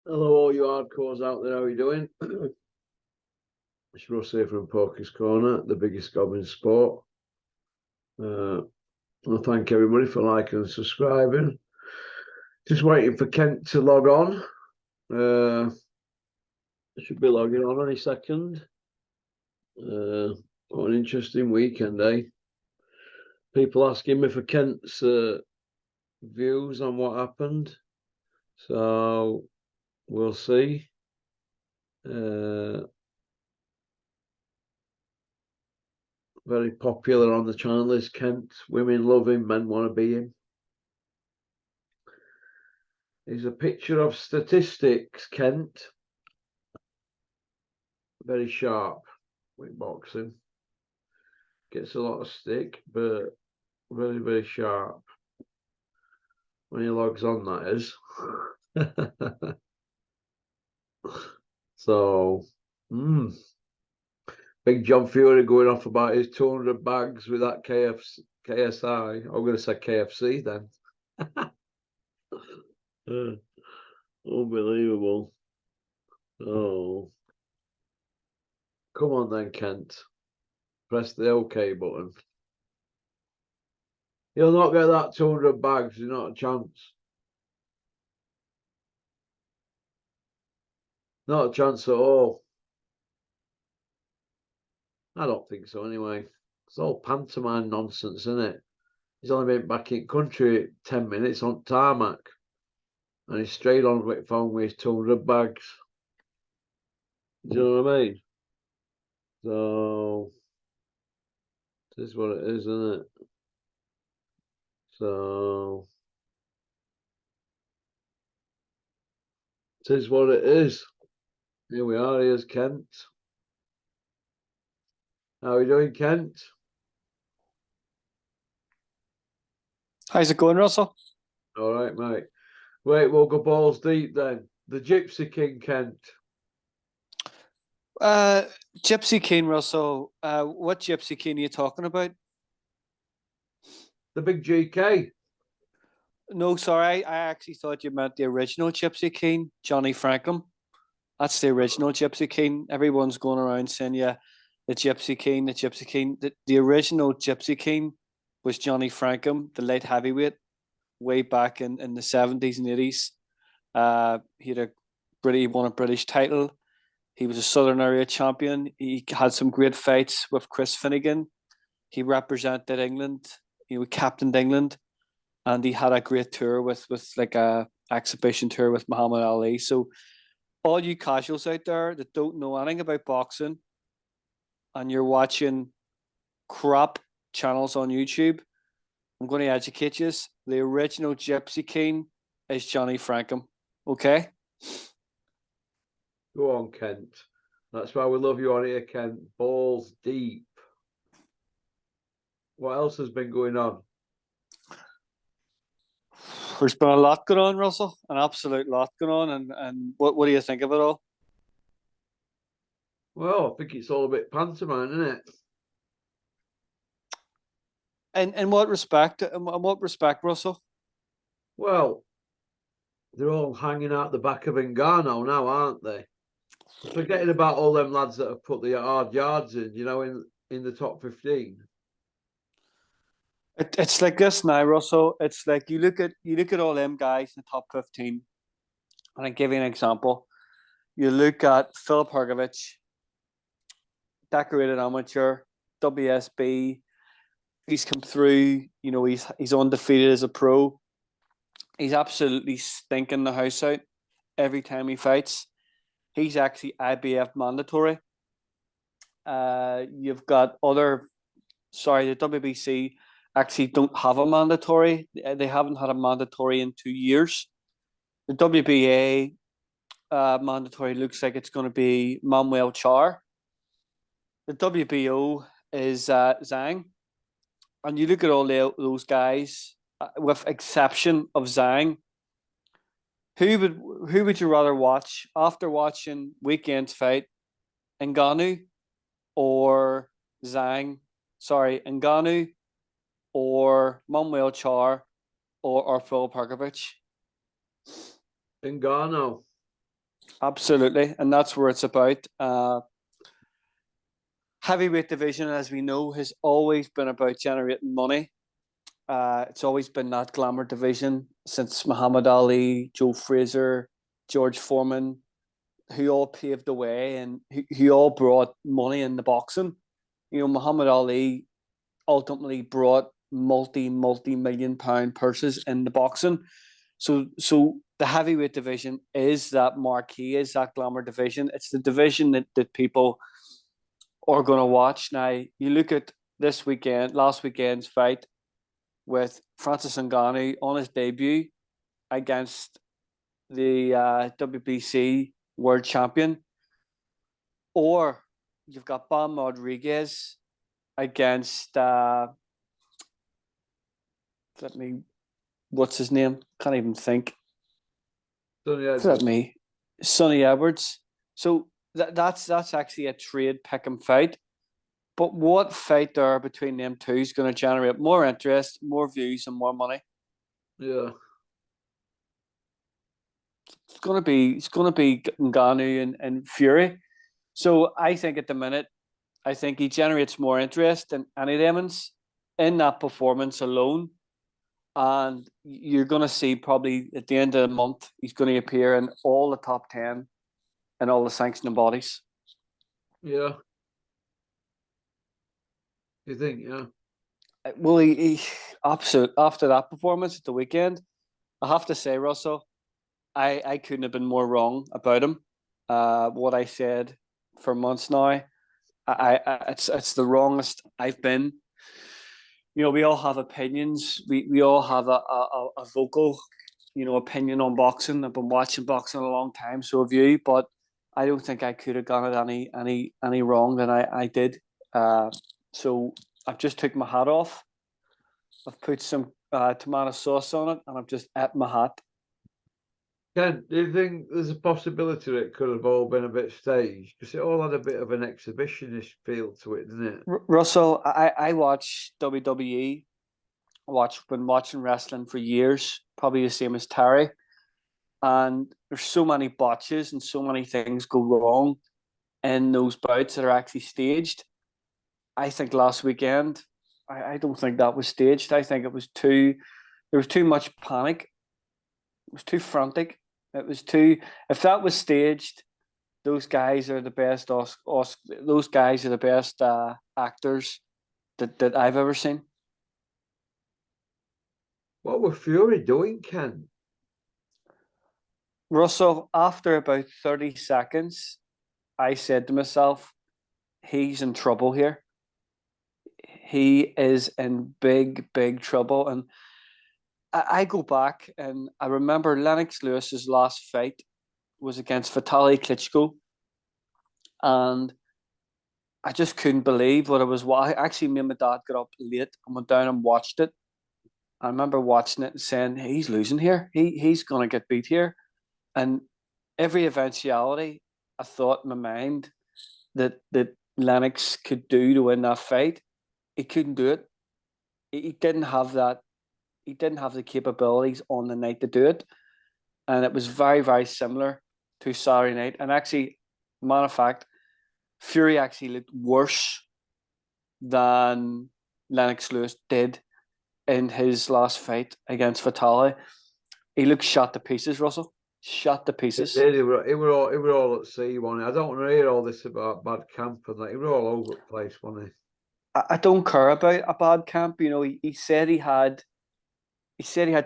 Hello, all you hardcores out there. How are you doing? It's Russ here from Poker's Corner, the biggest gob in sport. Well, thank everybody for liking and subscribing. Just waiting for Kent to log on. Should be logging on any second. What an interesting weekend, eh? People asking me for Kent's views on what happened. So we'll see. Very popular on the channel is Kent. Women love him, men want to be him. Here's a picture of statistics, Kent. Very sharp with boxing. Gets a lot of stick, but very, very sharp. When he logs on, that is. So, Big John Fury going off about his 200 bags with that KSI. I'm going to say KFC then. Unbelievable. Oh, come on then, Kent. Press the OK button. You'll not get that 200 bags. There's not a chance. Not a chance at all. I don't think so anyway. It's all pantomime nonsense, isn't it? He's only been back in country 10 minutes on tarmac. And he's straight on with phone with his 200 bags. Do you know what I mean? So, this is what it is, isn't it? So, this is what it is. Here we are. Here's Kent. How are you doing, Kent? How's it going, Russell? All right, mate. Wait, we'll go balls deep then. The Gypsy King, Kent. Gypsy King, Russell. What Gypsy King are you talking about? The big GK. No, sorry, I actually thought you meant the original Gypsy King, Johnny Frankham. That's the original Gypsy King. Everyone's going around saying, yeah, the Gypsy King, the Gypsy King. The original Gypsy King was Johnny Frankham, the light heavyweight, way back in the 70s and 80s. He won a British title. He was a Southern Area champion. He had some great fights with Chris Finnegan. He represented England. He captained England, and he had a great tour with like a exhibition tour with Muhammad Ali. So all you casuals out there that don't know anything about boxing and you're watching crap channels on YouTube, I'm going to educate you. The original Gypsy King is Johnny Frankham. Okay? Go on, Kent. That's why we love you on here, Kent. Balls deep. What else has been going on? There's been a lot going on, Russell. An absolute lot going on. And what do you think of it all? Well, I think it's all a bit pantomime, isn't it? And in what respect? In what respect, Russell? Well, they're all hanging out the back of Ngannou now, aren't they? Forgetting about all them lads that have put the hard yards in, in the top 15. It's like this now, Russell. It's like you look at all them guys in the top 15, and I give you an example. You look at Philip Hergovich, decorated amateur, WSB. He's come through. He's undefeated as a pro. He's absolutely stinking the house out every time he fights. He's actually IBF mandatory. You've got the WBC actually don't have a mandatory. They haven't had a mandatory in 2 years. The WBA mandatory looks like it's going to be Manuel Char. The WBO is Zhang. And you look at all those guys, with exception of Zhang, who would you rather watch after watching weekend's fight, Ngannou or Zhang? Sorry, Ngannou or Manuel Char or Philip Hergovich? Ngannou. Absolutely, and that's where it's about. Heavyweight division, as we know, has always been about generating money. It's always been that glamour division since Muhammad Ali, Joe Frazier, George Foreman, who all paved the way and who all brought money in the boxing. Muhammad Ali ultimately brought multi-million pound purses in the boxing. So the heavyweight division is that marquee, is that glamour division. It's the division that people are going to watch. Now, you look at last weekend's fight with Francis Ngannou on his debut against the WBC world champion, or you've got Bam Rodriguez against what's his name? Can't even think. Sonny Edwards. So that's actually a trade pick and fight. But what fight there between them two is going to generate more interest, more views, and more money? Yeah. It's going to be Ngannou and Fury. So I think at the minute, I think he generates more interest than any Emmons in that performance alone. And you're going to see probably at the end of the month, he's going to appear in all the top 10 and all the sanctioning bodies. Yeah. You think, yeah? Well, he absolute after that performance at the weekend, I have to say, Russell, I couldn't have been more wrong about him. What I said for months now, it's the wrongest I've been. We all have opinions. We all have a vocal, opinion on boxing. I've been watching boxing a long time, so have you. But I don't think I could have gone it any wrong than I did. So I've just took my hat off. I've put some tomato sauce on it, and I've just ate my hat. Ken, do you think there's a possibility that it could have all been a bit staged? Because it all had a bit of an exhibitionist feel to it, didn't it? Russell, I watch WWE. Been watching wrestling for years, probably the same as Terry. And there's so many botches and so many things go wrong in those bouts that are actually staged. I think last weekend, I don't think that was staged. I think there was too much panic. It was too frantic. If that was staged, those guys are the best. Those guys are the best actors that I've ever seen. What were Fury doing, Ken? Russell, after about 30 seconds, I said to myself, he's in trouble here. He is in big trouble. And I go back and I remember Lennox Lewis's last fight was against Vitaly Klitschko. And I just couldn't believe what it was. I actually, me and my dad got up late and went down and watched it. I remember watching it and saying, he's losing here. He's going to get beat here. And every eventuality, I thought in my mind that Lennox could do to win that fight. He couldn't do it. He didn't have that. He didn't have the capabilities on the night to do it. And it was very similar to Saturday night. And actually, matter of fact, Fury actually looked worse than Lennox Lewis did in his last fight against Vitali. He looked shot to pieces, Russell. Shot to pieces. He were all at sea, wasn't he? I don't want to hear all this about bad camp and that. He were all over the place, wasn't he? I don't care about a bad camp. He said he had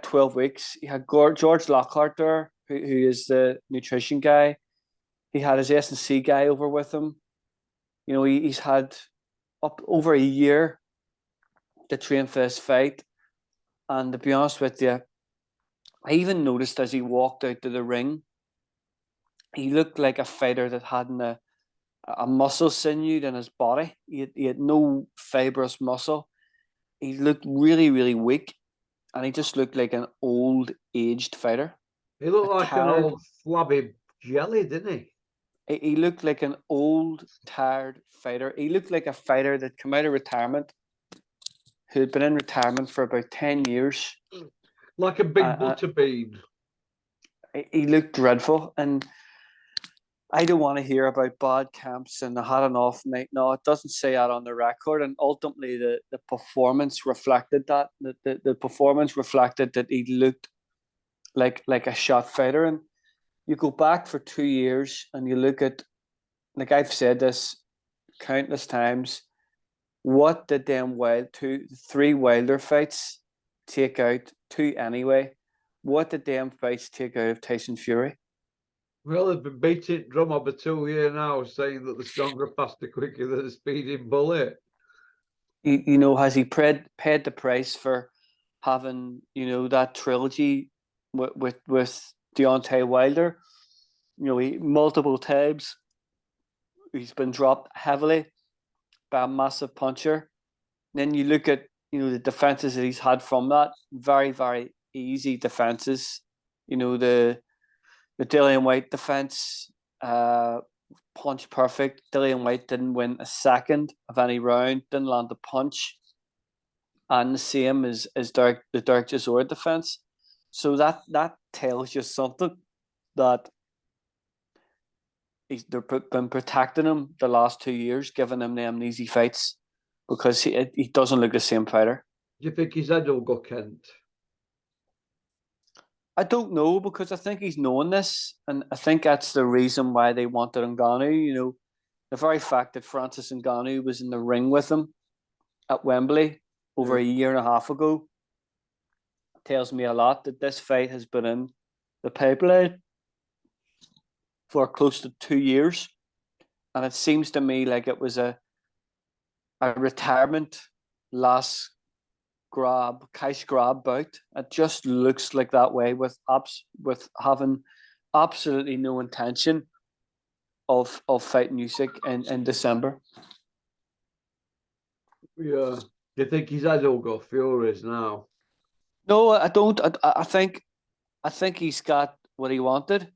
12 weeks. He had George Lockhart there, who is the nutrition guy. He had his S&C guy over with him. He's had up over a year to train for this fight. And to be honest with you, I even noticed as he walked out to the ring, he looked like a fighter that hadn't a muscle sinew in his body. He had no fibrous muscle. He looked really weak, and he just looked like an old, aged fighter. He looked like an old flabby jelly, didn't he? He looked like an old, tired fighter. He looked like a fighter that came out of retirement, who had been in retirement for about 10 years. Like a big butter bean. He looked dreadful. And I don't want to hear about bad camps and I had an off night. No, it doesn't say that on the record. And ultimately, the performance reflected that. The performance reflected that he looked like a shot fighter. And you go back for 2 years and you look at, like I've said this countless times, what did them three Wilder fights take out, two anyway? What did them fights take out of Tyson Fury? Well, they've been beating drum over 2 years now, saying that the stronger, faster, quicker than a speeding bullet. Has he paid the price for having that trilogy with Deontay Wilder? He multiple times he's been dropped heavily by a massive puncher. Then you look at the defenses that he's had from that, very very easy defenses. The Dillian White defense, punch perfect. Dillian White didn't win a second of any round, didn't land a punch, and the same as the Derek Chisora defense. So that tells you something, that they've been protecting him the last 2 years, giving him them easy fights because he doesn't look the same fighter. Do you think his head will go Kent? I don't know, because I think he's known this, and I think that's the reason why they wanted Ngannou. The very fact that Francis Ngannou was in the ring with him at Wembley over a year and a half ago tells me a lot, that this fight has been in the pipeline for close to 2 years. And it seems to me like it was a retirement last cash grab bout. It just looks like that way, with having absolutely no intention of fighting Usyk in December. Yeah. Do you think his head will go Fury's now? No, I don't. I think he's got what he wanted.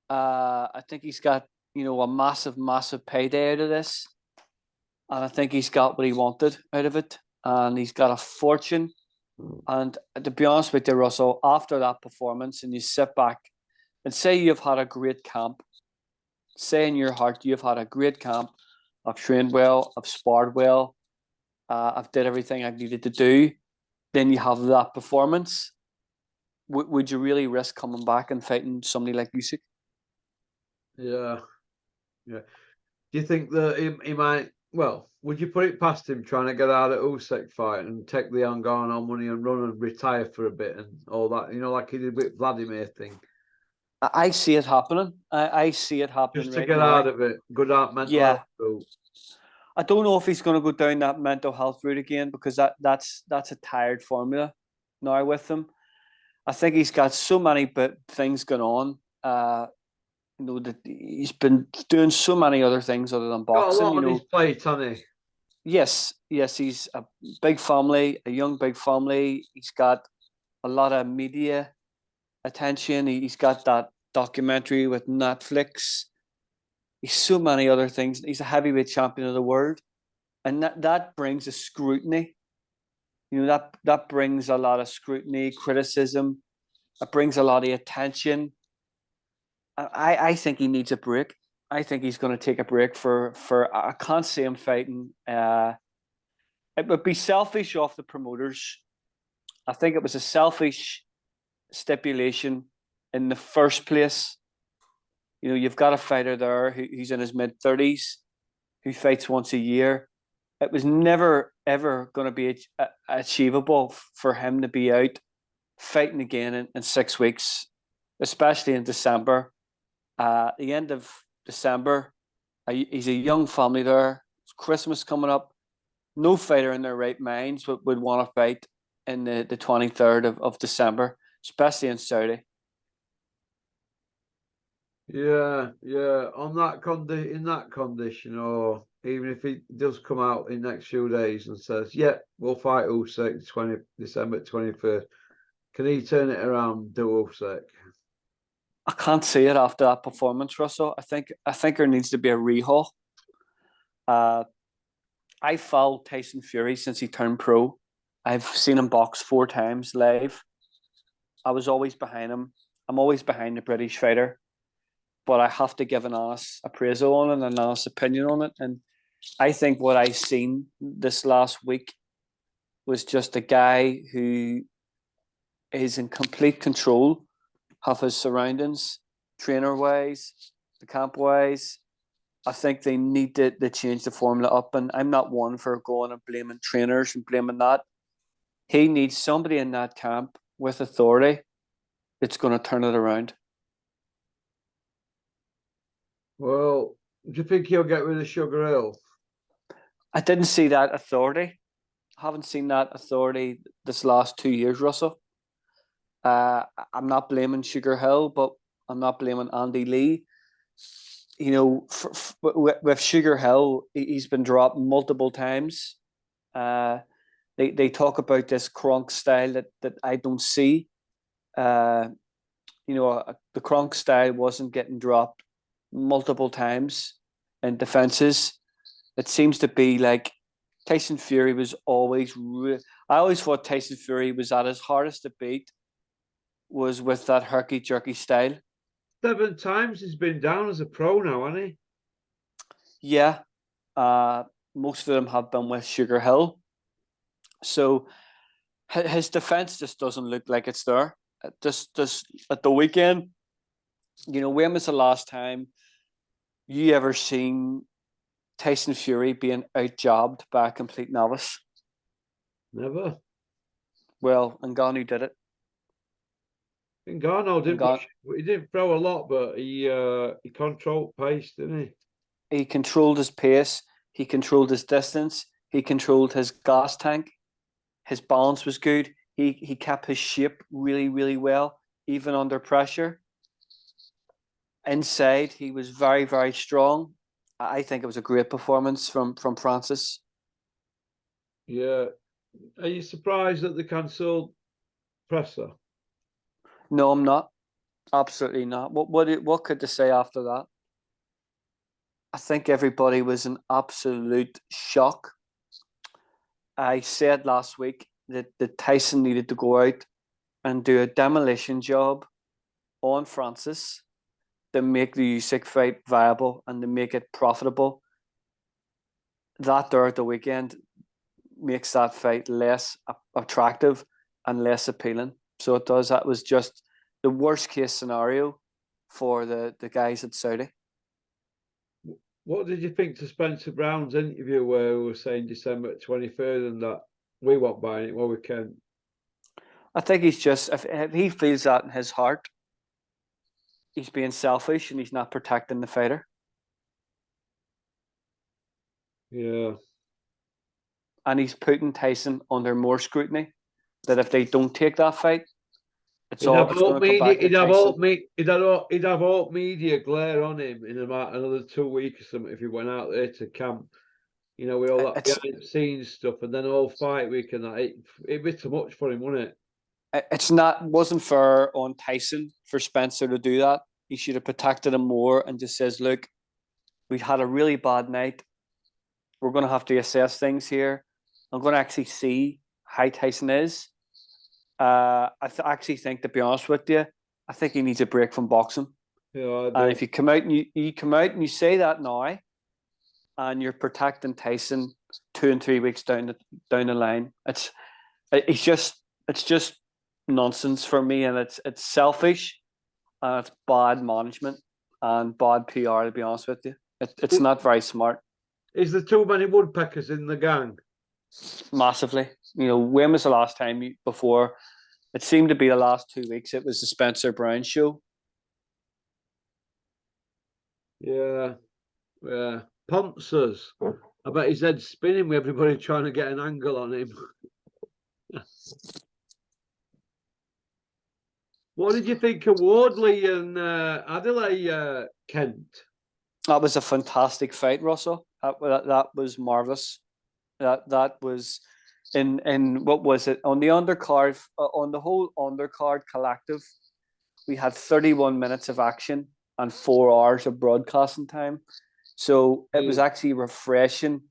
I think he's got a massive payday out of this, and I think he's got what he wanted out of it, and he's got a fortune. And to be honest with you, Russell, after that performance, and you sit back and say you've had a great camp, say in your heart you've had a great camp, I've trained well, I've sparred well, I've did everything I needed to do, then you have that performance. Would you really risk coming back and fighting somebody like Usyk? Yeah. Do you think that he might? Well, would you put it past him trying to get out of Usyk fight and take the Ngannou money and run and retire for a bit and all that? Like he did with Vladimir thing. I see it happening. I see it happening Just to right get now. out of it, good out mental health route. I don't know if he's going to go down that mental health route again, because that's a tired formula now with him. I think he's got so many things going on. That he's been doing so many other things other than boxing. Got a lot on his plate, hasn't he? Yes, he's a big family, a young big family. He's got a lot of media attention. He's got that documentary with Netflix. He's so many other things. He's a heavyweight champion of the world, and that brings a scrutiny. That brings a lot of scrutiny, criticism. It brings a lot of attention. I think he needs a break. I think he's going to take a break for. I can't see him fighting. It would be selfish of the promoters. I think it was a selfish stipulation in the first place. You've got a fighter there who's in his mid-30s, who fights once a year. It was never, ever going to be achievable for him to be out fighting again in 6 weeks, especially in December. The end of December, he's a young family there. It's Christmas coming up. No fighter in their right minds would want to fight in the 23rd of December, especially in Saudi. Yeah. On that in that condition, or even if he does come out in the next few days and says, "Yeah, we'll fight Usyk December 21st," can he turn it around, do Usyk? I can't see it after that performance, Russell. I think there needs to be a rehaul. I followed Tyson Fury since he turned pro. I've seen him box 4 times live. I was always behind him. I'm always behind the British fighter. but I have to give an honest appraisal on it, an honest opinion on it. And I think what I've seen this last week was just a guy who is in complete control of his surroundings, trainer wise, the camp wise. I think they need to change the formula up. And I'm not one for going and blaming trainers and blaming that. He needs somebody in that camp with authority that's going to turn it around. Well, do you think he'll get rid of Sugar Hill? I didn't see that authority. I haven't seen that authority this last 2 years, Russell. I'm not blaming Sugar Hill, but I'm not blaming Andy Lee. You know, with Sugar Hill, he's been dropped multiple times. They talk about this Kronk style that I don't see. The Kronk style wasn't getting dropped multiple times in defenses. It seems to be like Tyson Fury was always. I always thought Tyson Fury was at his hardest to beat was with that herky jerky style. 7 times he's been down as a pro now, hasn't he? Yeah, most of them have been with Sugar Hill. So his defense just doesn't look like it's there. Just at the weekend, when was the last time you ever seen Tyson Fury being outjobbed by a complete novice? Never. Well, Ngannou did it. Ngannou he didn't throw a lot, but he controlled pace, didn't he? He controlled his pace. He controlled his distance. He controlled his gas tank. His balance was good. He kept his shape really, really well, even under pressure. Inside, he was very, very strong. I think it was a great performance from Francis. Yeah. Are you surprised that they cancelled Presser? No, I'm not. Absolutely not. What could they say after that? I think everybody was in absolute shock. I said last week that Tyson needed to go out and do a demolition job on Francis to make the Usyk fight viable and to make it profitable. That there at the weekend makes that fight less attractive and less appealing. So it does. That was just the worst case scenario for the guys at Saudi. What did you think to Spencer Brown's interview where we were saying December 23rd and that we won't buy it, well, we can? I think he's just, if he feels that in his heart, he's being selfish and he's not protecting the fighter. Yeah. And he's putting Tyson under more scrutiny, that if they don't take that fight, it's going to come back to Tyson. He'd have all media glare on him in about another 2 weeks or something if he went out there to camp. With all that behind the scenes stuff, and then all fight week and that, it'd be too much for him, wouldn't it? Wasn't fair on Tyson for Spencer to do that. He should have protected him more and just says, look, we had a really bad night. We're going to have to assess things here. I'm going to actually see how Tyson is. I actually think, to be honest with you, I think he needs a break from boxing. Yeah, and if you come out and you say that now, and you're protecting Tyson 2 and 3 weeks down the line, it's just nonsense for me, and it's selfish, and it's bad management and bad PR. To be honest with you, it's not very smart. Is there too many woodpeckers in the gang? Massively. When was the last time before? It seemed to be the last 2 weeks. It was the Spencer Brown show. Yeah. Poncers. I bet his head's spinning with everybody trying to get an angle on him. What did you think of Wardley and Adelaide, Kent? That was a fantastic fight, Russell. That was marvellous. That was in what was it on the undercard, on the whole undercard collective, we had 31 minutes of action and 4 hours of broadcasting time. So it was actually refreshing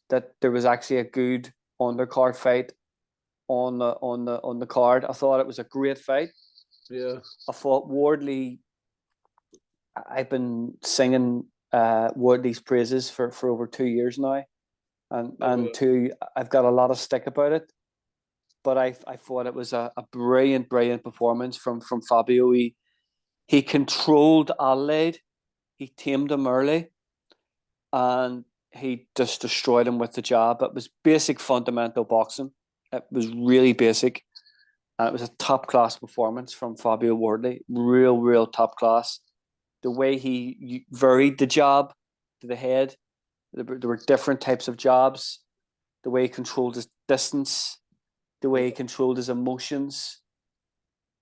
that there was actually a good undercard fight on the card. I thought it was a great fight. Yeah. I thought Wardley I've been singing Wardley's praises for over 2 years now, and two, I've got a lot of stick about it. But I thought it was a brilliant performance from Fabio. He controlled Adelaide, he tamed him early, and he just destroyed him with the jab. It was basic fundamental boxing. It was really basic. And it was a top class performance from Fabio Wardley. Real top class. The way he varied the jab to the head, there were different types of jabs. The way he controlled his distance, the way he controlled his emotions.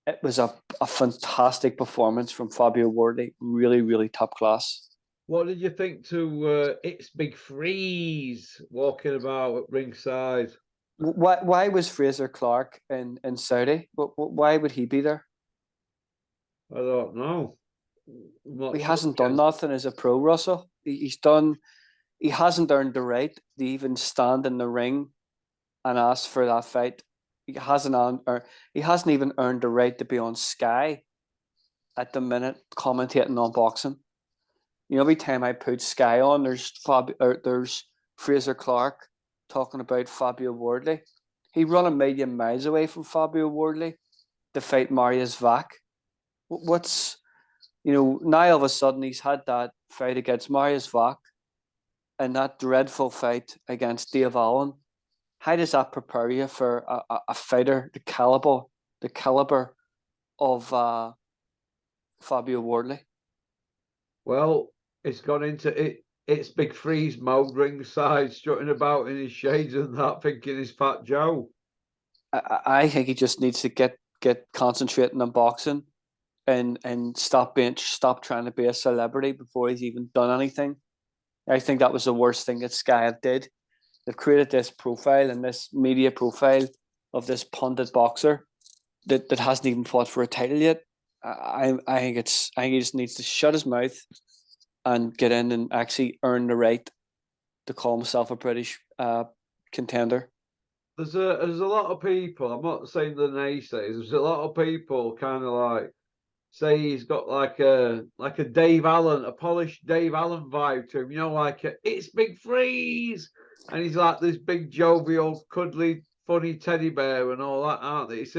It was a fantastic performance from Fabio Wardley. Really top class. What did you think to It's Big Freeze walking about at ringside? Why was Fraser Clark in Saudi? Why would he be there? I don't know. He hasn't done nothing as a pro, Russell. He hasn't earned the right to even stand in the ring and ask for that fight. He hasn't even earned the right to be on Sky at the minute commentating on boxing. You know, every time I put Sky on, there's Fraser Clark talking about Fabio Wardley. He run a million miles away from Fabio Wardley to fight Marius Vac. What's now all of a sudden he's had that fight against Marius Vac and that dreadful fight against Dave Allen. How does that prepare you for a fighter the caliber of Fabio Wardley? Well, it's gone into it. It's Big Freeze mode ringside, strutting about in his shades and that, thinking he's Fat Joe. I think he just needs to get concentrating on boxing and stop trying to be a celebrity before he's even done anything. I think that was the worst thing that Sky did. They've created this profile and this media profile of this pundit boxer that hasn't even fought for a title yet. I think he just needs to shut his mouth and get in and actually earn the right to call himself a British contender. There's a lot of people. I'm not saying the naysayers. There's a lot of people kind of like say he's got like a Dave Allen, a polished Dave Allen vibe to him. You know, like It's Big Freeze, and he's like this big jovial, cuddly, funny teddy bear and all that, aren't they? It's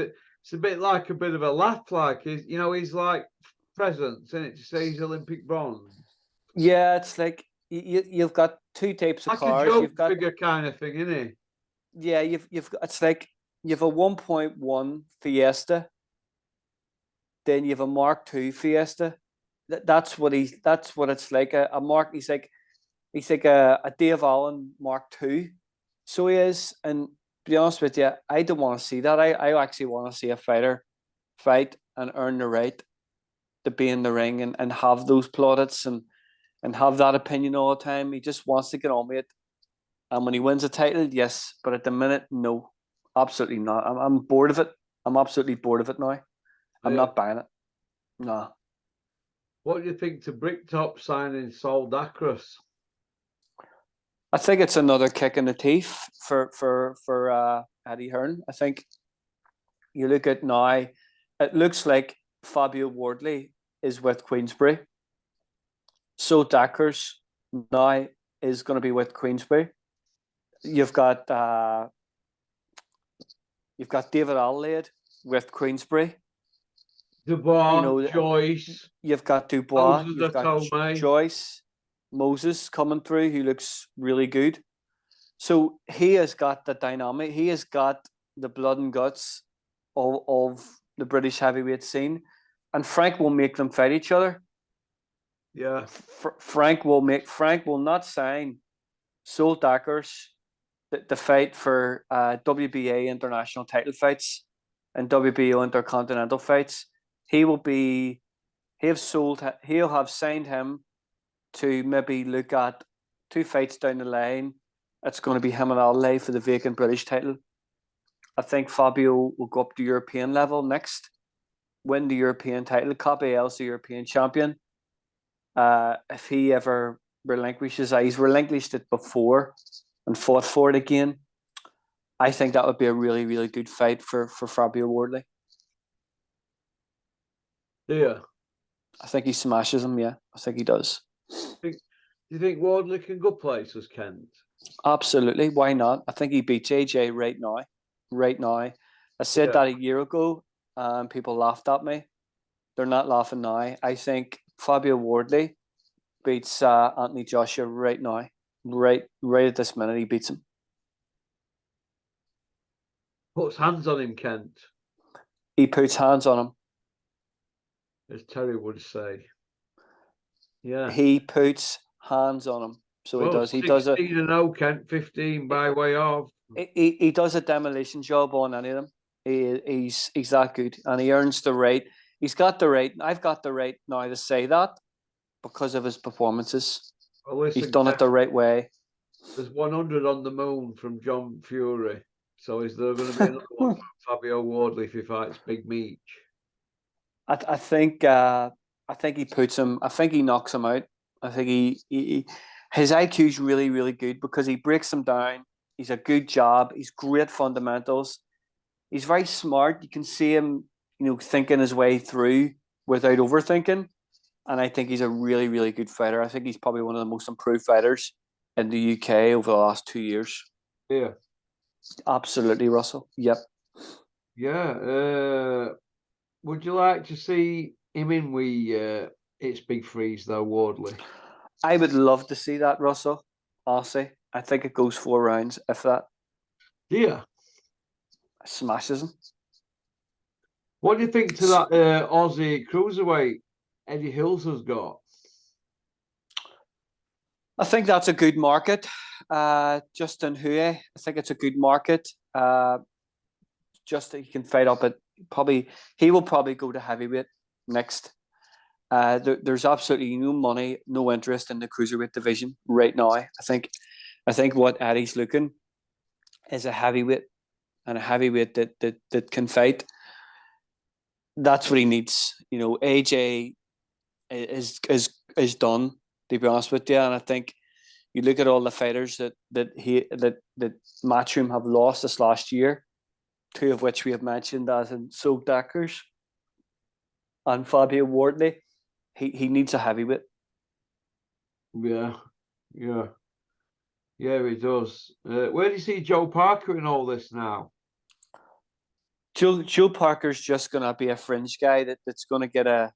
a bit like a bit of a laugh. Like he's like presents, isn't it? To say he's Olympic bronze. Yeah, it's like you've got two types of Like a cars. joke You've got figure kind of thing, isn't it? yeah, you've got, it's like you have a 1.1 Fiesta, then you have a Mark II Fiesta. That's what it's like. A Mark he's like a Dave Allen Mark II. So he is, and to be honest with you, I don't want to see that. I actually want to see a fighter fight and earn the right to be in the ring and have those plaudits and have that opinion all the time. He just wants to get on with it. And when he wins a title, yes. But at the minute, no. Absolutely not. I'm bored of it. I'm absolutely bored of it now. I'm not buying it. No. What do you think to Bricktop signing Sol Dacros? I think it's another kick in the teeth for Eddie Hearn. I think you look at now, it looks like Fabio Wardley is with Queensbury. So Dackers now is going to be with Queensbury. You've got David Adelaide with Queensbury. Dubois, Joyce. You've got Dubois. Moses You've got Joyce, Moses coming through, who looks really good. So he has got the dynamic. He has got the blood and guts of the British heavyweight scene, and Frank will make them fight each other. Yeah, Frank will not sign Sol Dackers the fight for WBA international title fights and WBO intercontinental fights. He'll have signed him to maybe look at 2 fights down the line. It's going to be him and Adelaide for the vacant British title. I think Fabio will go up to European level next, win the European title. KBL's the European champion. If he ever relinquishes, he's relinquished it before and fought for it again. I think that would be a really good fight for Fabio Wardley. yeah. I think he smashes him. Yeah, I think he does. Do you think Wardley can go places, Kent? Absolutely. Why not? I think he beats AJ right now. Right now. I said that a year ago, and people laughed at me. They're not laughing now. I think Fabio Wardley beats Anthony Joshua right now. Right at this minute, he beats him. Puts hands on him, Kent, He puts hands on him. as Terry would say. Yeah. He puts hands on him. So well, he does. He does 16-0, Kent, 15 by way of. he does a demolition job on any of them. He's that good, and he earns the right. He's got the right. I've got the right now to say that because of his performances. Well, listen, He's done it the right way. There's 100 on the moon from John Fury. So is there going to be another one from Fabio Wardley if he fights Big Meech? I think he puts him. I think he knocks him out. I think his IQ is really, really good because he breaks him down. He's a good job. He's great fundamentals. He's very smart. You can see him, thinking his way through without overthinking. And I think he's a really, really good fighter. I think he's probably one of the most improved fighters in the UK over the last 2 years. Yeah. Absolutely, Russell. Yep. Yeah. Would you like to see him in with It's Big Freeze, though, Wardley? I would love to see that, Russell. Honestly, I think it goes 4 rounds, if that. Yeah. Smashes him. What do you think to that Aussie cruiserweight Eddie Hills has got? I think that's a good market. Justin Hui, I think it's a good market. Just that he can fight up at he will probably go to heavyweight next. There's absolutely no money, no interest in the cruiserweight division right now. I think what Eddie's looking is a heavyweight and a heavyweight that can fight. That's what he needs. AJ is done, to be honest with you, and I think you look at all the fighters that Matchroom have lost this last year, 2 of which we have mentioned as in Soak Dackers and Fabio Wardley. He needs a heavyweight. Yeah, he does. Where do you see Joe Parker in all this now? Joe Parker's just going to be a fringe guy that's going to get an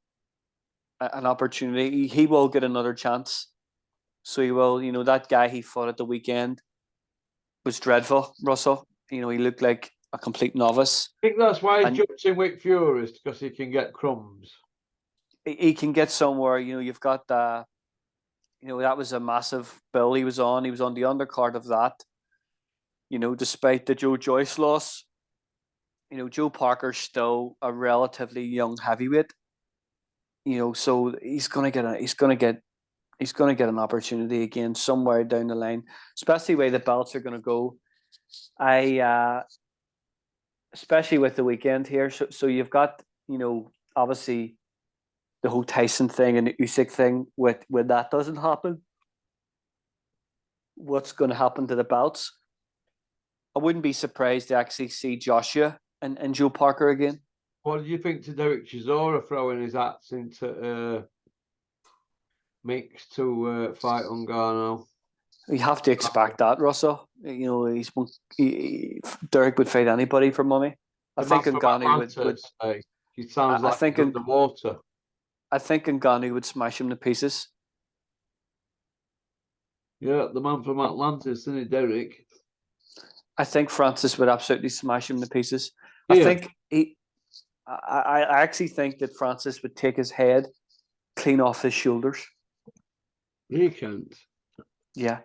opportunity. He will get another chance. So he will. That guy he fought at the weekend was dreadful, Russell. He looked like a complete novice. I think that's why he jumps in with Fury, because he can get crumbs. He can get somewhere. You've got that was a massive bill he was on. He was on the undercard of that. Despite the Joe Joyce loss, Joe Parker's still a relatively young heavyweight. So he's gonna get an opportunity again somewhere down the line, especially the way the belts are gonna go. Especially with the weekend here. So you've got, obviously the whole Tyson thing and the Usyk thing. When that doesn't happen, what's going to happen to the belts? I wouldn't be surprised to actually see Joshua and Joe Parker again. What do you think to Derek Chisora throwing his hats into mix to fight Ngannou? You have to expect that, Russell. Derek would fight anybody for money. I think Ngannou would. He sounds like he's underwater. I think Ngannou would smash him to pieces. Yeah, the man from Atlantis, isn't it, Derek? I think Francis would absolutely smash him to pieces. Yeah. I actually think that Francis would take his head clean off his shoulders. He can't. Yeah.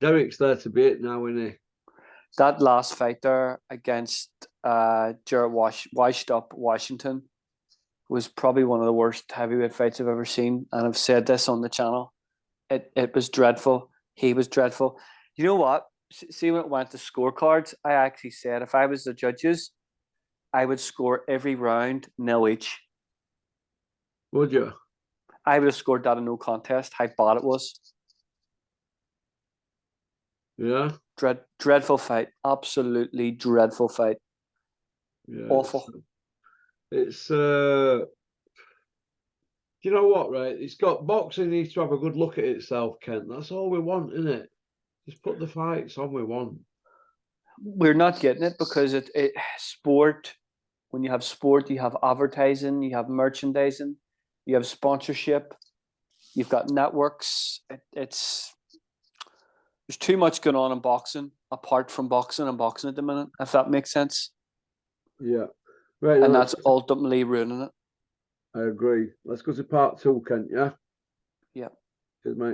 Derek's there to beat now, isn't he? That last fight there against Jared Washed Up Washington was probably one of the worst heavyweight fights I've ever seen, and I've said this on the channel. It was dreadful. He was dreadful. You know what? See, when it went to scorecards, I actually said if I was the judges, I would score every round 0 each. Would you? I would have scored that a no contest. How bad it was. Yeah. Dreadful fight. Absolutely dreadful fight. Yeah. Awful. It's Do you know what, right? It's got boxing needs to have a good look at itself, Kent. That's all we want, isn't it? Just put the fights on we want. We're not getting it because sport. When you have sport, you have advertising, you have merchandising, you have sponsorship, you've got networks. It's there's too much going on in boxing apart from boxing and boxing at the minute, if that makes sense. Yeah. Right. And that's ultimately ruining it. I agree. Let's go to part 2, Kent, yeah? Yeah. Cheers, mate.